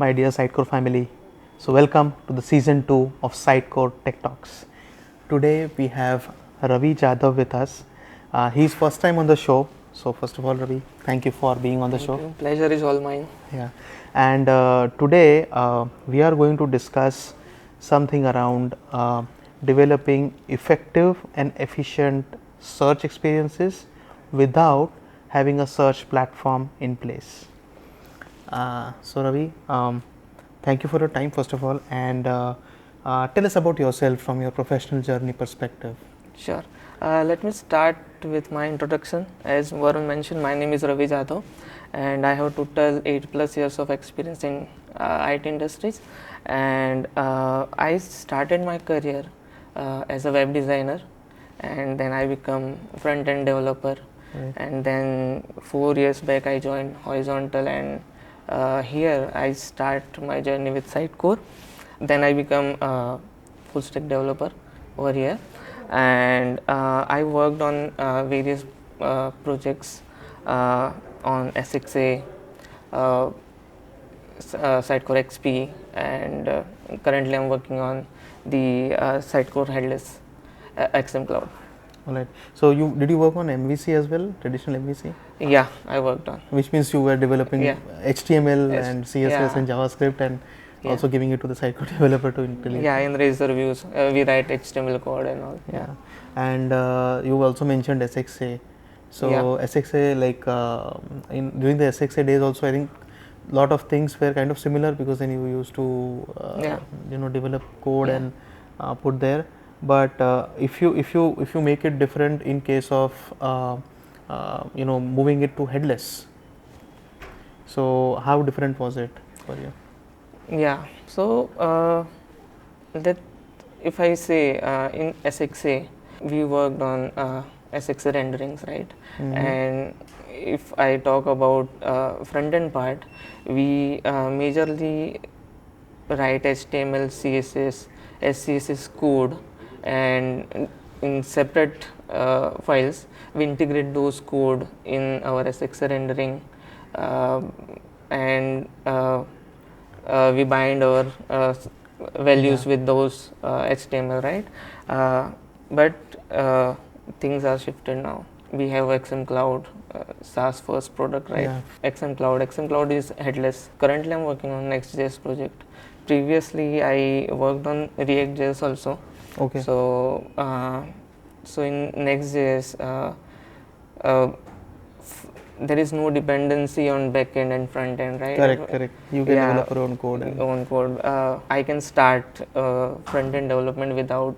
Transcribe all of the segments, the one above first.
my dear Sitecore family. So, welcome to the season 2 of Sitecore Tech Talks. Today we have Ravi Jadhav with us. He's first time on the show. So, first of all, Ravi, thank you for being on the Thank show. you. Pleasure is all mine. Yeah, and today we are going to discuss something around developing effective and efficient search experiences without having a search platform in place. So Ravi, thank you for your time first of all, and tell us about yourself from your professional journey perspective. Sure. Let me start with my introduction. As Varun mentioned, my name is Ravi Jadhav, and I have total 8+ years of experience in IT industries. And I started my career as a web designer, and then I become front-end developer. Right. And then 4 years back, I joined Horizontal, and here I start my journey with Sitecore. Then I become a full stack developer over here, and I worked on various projects on SXA, Sitecore XP, and currently I'm working on the Sitecore headless XM Cloud. All right. So did you work on MVC as well, traditional MVC? Yeah, I worked on. Which means you were developing HTML Yes. and CSS and JavaScript and also giving it to the Sitecore developer to implement. Yeah, in Razor views, we write HTML code and all. Yeah, and you also mentioned SXA. So SXA, like during the SXA days, also I think a lot of things were kind of similar because then you used to develop code and put there. But if you make it different in case of moving it to headless, so how different was it for you? Yeah, so that if I say in SXA we worked on SXA renderings, right? And if I talk about front end part, we majorly write HTML, CSS, SCSS code, and in separate files we integrate those code in our SXA rendering, and we bind our values with those HTML, right? But things are shifted now. We have XM Cloud, SaaS first product, right? XM Cloud is headless. Currently I'm working on Next.js project. Previously I worked on React.js also. Okay. So so in Next.js there is no dependency on backend and front end, right? Correct. You can develop your own code. I can start front end development without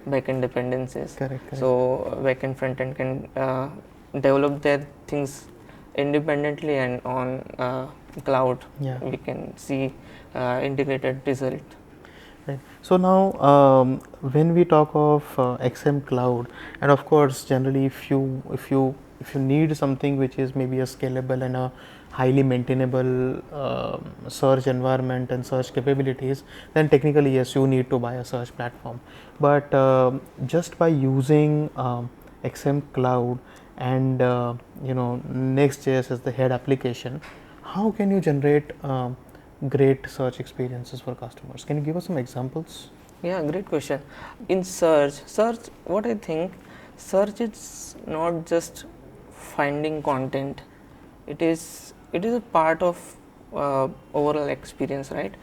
backend dependencies. Correct. So backend front end can develop their things independently, and on cloud we can see integrated result. Right. So now when we talk of XM Cloud, and of course generally if you need something which is maybe a scalable and a highly maintainable search environment and search capabilities, then technically yes, you need to buy a search platform. But just by using XM Cloud and Next.js as the head application, how can you generate great search experiences for customers? Can you give us some examples? Yeah, great question. In search, what I think, search is not just finding content. It is a part of overall experience, right?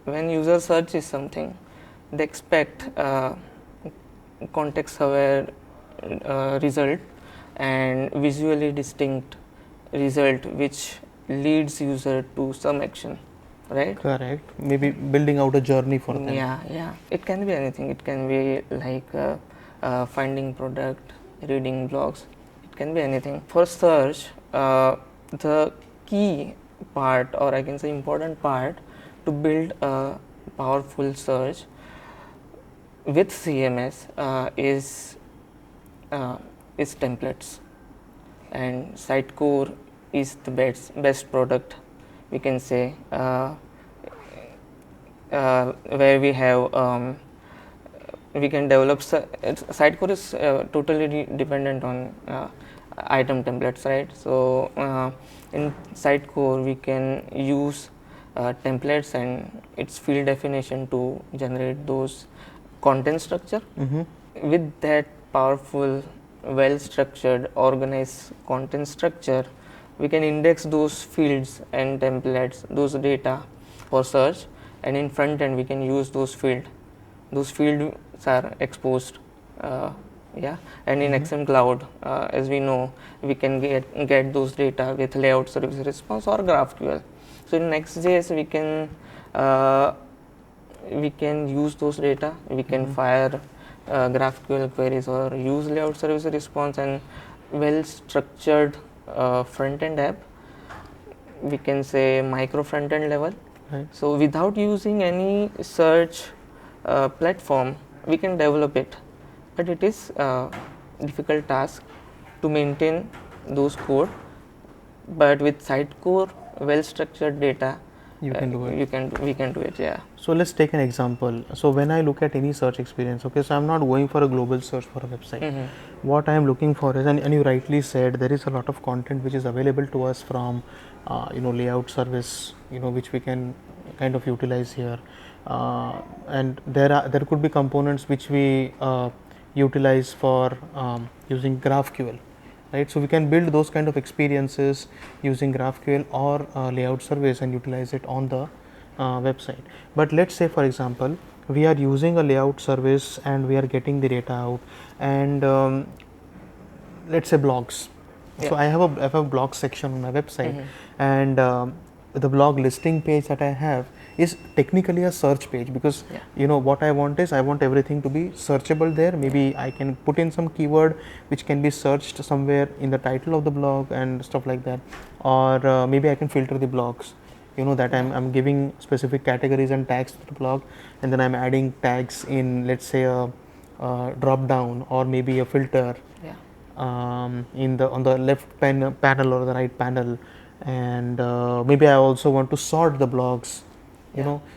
When user searches something, they expect context aware result and visually distinct result which leads user to some action, right? Correct. Maybe building out a journey for them. Yeah. It can be anything. It can be like finding product, reading blogs. It can be anything. For search, the key part, or I can say important part, to build a powerful search with CMS is templates, and Sitecore is the best product, we can say, where we have we can develop. Sitecore is totally dependent on item templates, right? So in Sitecore we can use templates and its field definition to generate those content structure. With that powerful, well structured, organized content structure, we can index those fields and templates, those data for search, and in front end we can use those fields are exposed, yeah. And in XM Cloud, as we know, we can get those data with layout service response or GraphQL. So in Next.js we can use those data, we can fire GraphQL queries or use layout service response, and well structured front end app, we can say micro front end level. Right. So without using any search platform, we can develop it, but it is a difficult task to maintain those code. But with Sitecore, well structured data, You can do it. we can do it, yeah. So let's take an example. So when I look at any search experience, okay, so I'm not going for a global search for a website. What I am looking for is, and you rightly said, there is a lot of content which is available to us from, layout service, which we can kind of utilize here. And there could be components which we utilize for using GraphQL. Right, so we can build those kind of experiences using GraphQL or layout service and utilize it on the website. But let's say, for example, we are using a layout service and we are getting the data out, and let's say blogs. Yeah. So I have a blog section on my website, and the blog listing page that I have is technically a search page, because what I want is, I want everything to be searchable there. Maybe I can put in some keyword which can be searched somewhere in the title of the blog and stuff like that, or maybe I can filter the blogs, that I'm giving specific categories and tags to the blog, and then I'm adding tags in, let's say, a drop down or maybe a filter on the left panel or the right panel, and maybe I also want to sort the blogs.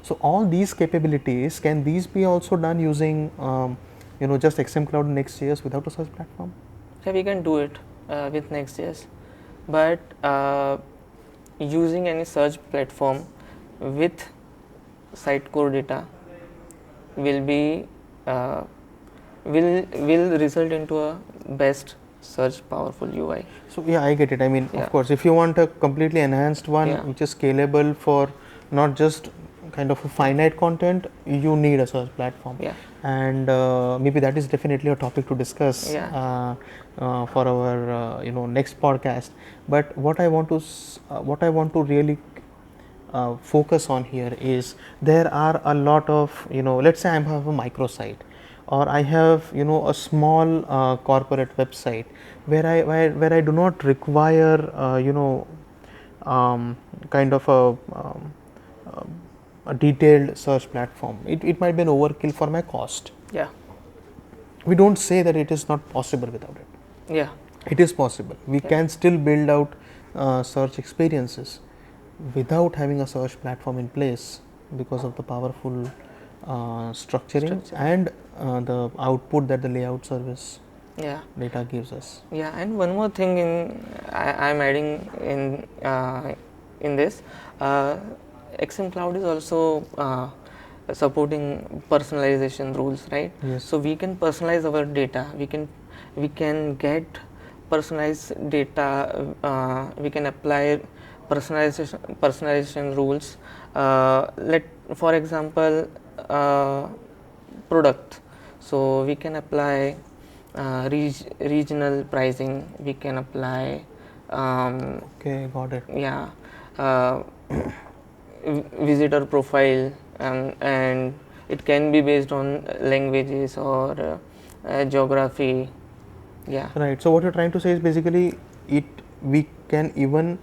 So all these capabilities, can these be also done using just XM Cloud and Next.js without a search platform? Yeah, we can do it with Next.js, but using any search platform with Sitecore data will be will result into a best search powerful UI. So yeah, I get it. I mean, of course, if you want a completely enhanced one which is scalable for not just kind of a finite content, you need a search platform. And maybe that is definitely a topic to discuss for our next podcast. But what I want to really focus on here is, there are a lot of, let's say I have a microsite, or I have a small corporate website where I do not require kind of a detailed search platform. It might be an overkill for my cost. We don't say that it is not possible without it. It is possible. We can still build out search experiences without having a search platform in place, because of the powerful structuring and the output that the layout service data gives us. And one more thing I'm adding in this, XM Cloud is also supporting personalization rules, right? So we can personalize our data. We can get personalized data. We can apply personalization rules. For example, product. So we can apply regional pricing. We can apply. Okay, got it. Visitor profile, and it can be based on languages or geography. Right. So what you're trying to say is, basically we can even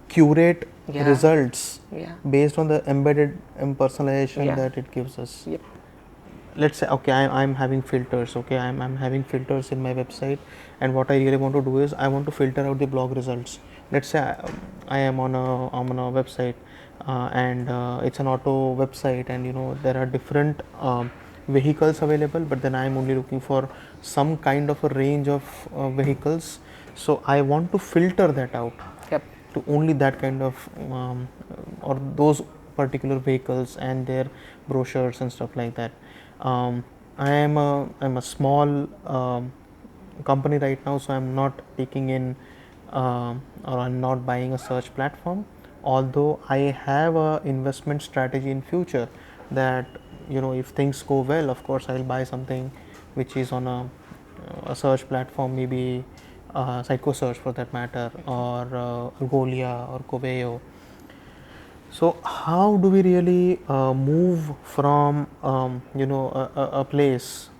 curate results based on the embedded personalization that it gives us. Let's say, okay, I'm having filters. Okay, I'm having filters in my website, and what I really want to do is, I want to filter out the blog results. Let's say I am on a website, and it's an auto website, and there are different vehicles available, but then I'm only looking for some kind of a range of vehicles So I want to filter that out Yep. to only that kind of or those particular vehicles and their brochures and stuff like that. um, I'm a small company right now, so I'm not taking in or I'm not buying a search platform, although I have a investment strategy in future that, if things go well, of course I'll buy something which is on a search platform, maybe Sitecore search for that matter, or Golia or Coveo. So how do we really move from a place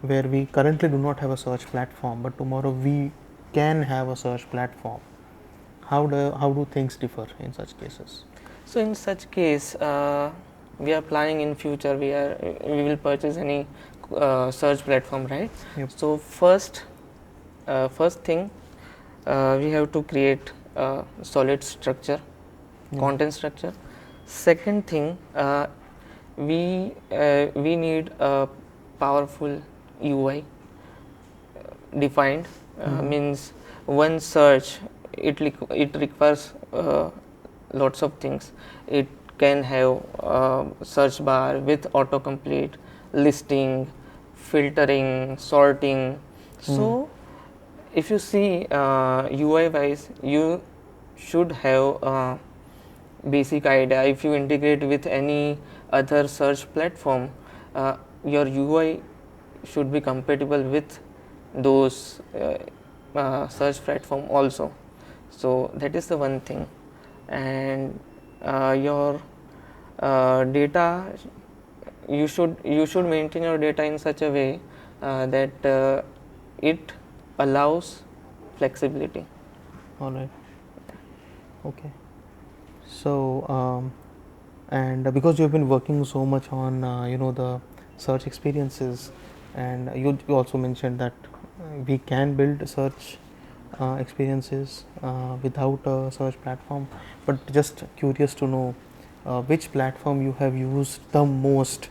where we currently do not have a search platform, but tomorrow we can have a search platform? How do things differ in such cases? So in such case, we are planning in future. We will purchase any search platform, right? Yep. So first thing, we have to create a solid structure, content structure. Second thing, we need a powerful UI defined. Means one search, it requires lots of things. It can have search bar with autocomplete, listing, filtering, sorting. So if you see UI wise, you should have a basic idea. If you integrate with any other search platform, your UI should be compatible with those search platform also. So that is the one thing. And your data, you should maintain your data in such a way that it allows flexibility. All right. Okay. So and because you've been working so much on the search experiences, and you also mentioned that we can build search experiences without a search platform, but just curious to know which platform you have used the most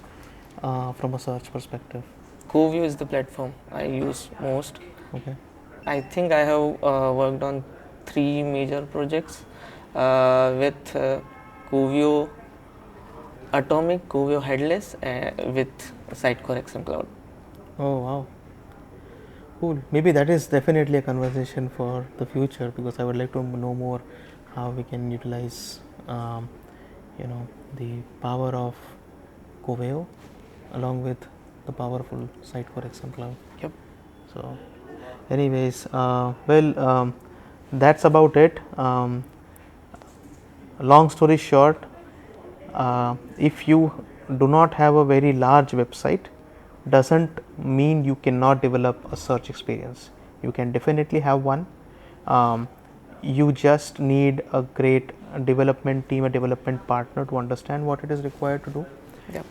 from a search perspective. Coveo is the platform I use most. Okay. I think I have worked on 3 major projects with Coveo Atomic, Coveo Headless, with Sitecore XM Cloud. Oh wow, cool. Maybe that is definitely a conversation for the future, because I would like to know more how we can utilize um, the power of Coveo along with the powerful Sitecore XM Cloud. Yep. So anyways, that's about it. Long story short, if you do not have a very large website, doesn't mean you cannot develop a search experience. You can definitely have one. You just need a great development team, a development partner to understand what it is required to do, Yep.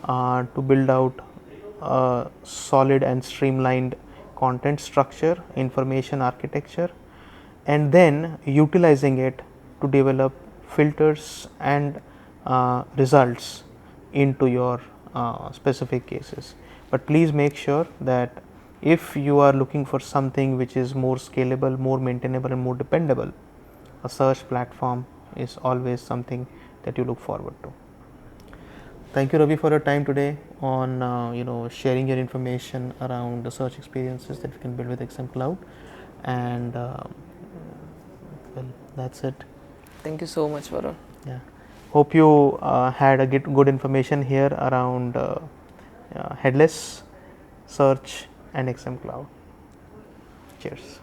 to build out a solid and streamlined content structure, information architecture, and then utilizing it to develop filters and results into your specific cases. But please make sure that if you are looking for something which is more scalable, more maintainable, and more dependable, a search platform is always something that you look forward to. Thank you, Ravi, for your time today on sharing your information around the search experiences that we can build with XM Cloud. And well, that's it. Thank you so much, Varun. Yeah. Hope you had a good information here around headless search and XM Cloud. Cheers.